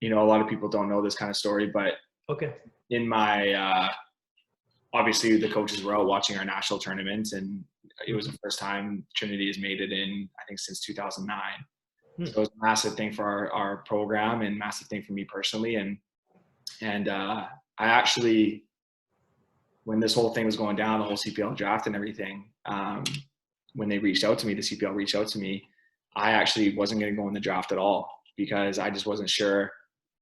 you know, a lot of people don't know this kind of story, but okay. in my, obviously the coaches were out watching our national tournament, and it was the first time Trinity has made it in, I think, since 2009. So it was a massive thing for our program and massive thing for me personally. And I actually, when this whole thing was going down, the whole CPL draft and everything, when they reached out to me, the CPL reached out to me, I actually wasn't going to go in the draft at all because I just wasn't sure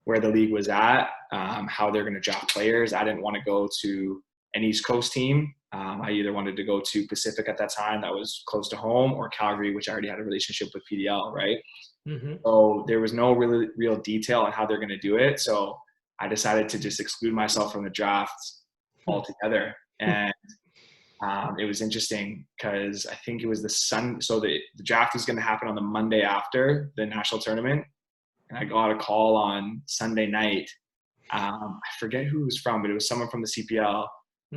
where the league was at, how they're going to draft players. I didn't want to go to an East Coast team. I either wanted to go to Pacific at that time that was close to home, or Calgary, which I already had a relationship with PDL, right? Mm-hmm. So there was no really real detail on how they're going to do it. So I decided to just exclude myself from the draft altogether. And it was interesting because I think it was so the draft was going to happen on the Monday after the national tournament. And I got a call on Sunday night. I forget who it was from, but it was someone from the CPL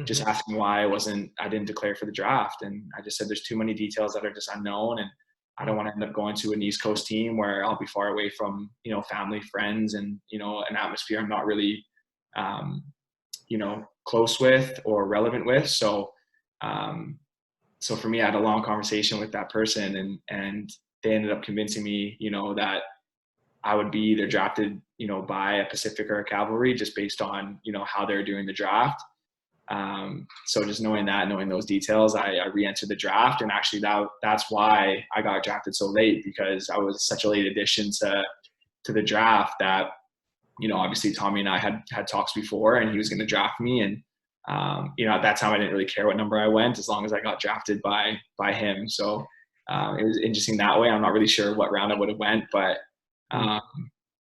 just asking why I didn't declare for the draft. And I just said, there's too many details that are just unknown. And I don't want to end up going to an East Coast team where I'll be far away from, you know, family, friends, and, you know, an atmosphere I'm not really, you know, close with or relevant with. So for me, I had a long conversation with that person, and they ended up convincing me, you know, that I would be either drafted, you know, by a Pacific or a Cavalry just based on, you know, how they're doing the draft. So just knowing those details, I re-entered the draft, and actually that's why I got drafted so late, because I was such a late addition to the draft that, you know, obviously Tommy and I had talks before, and he was going to draft me. And, you know, at that time I didn't really care what number I went as long as I got drafted by him. So, it was interesting that way. I'm not really sure what round I would have went, but,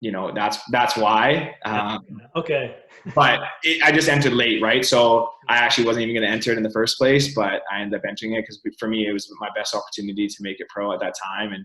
you know, that's why. Okay. But I just entered late, right? So I actually wasn't even going to enter it in the first place, but I ended up entering it because for me, it was my best opportunity to make it pro at that time. And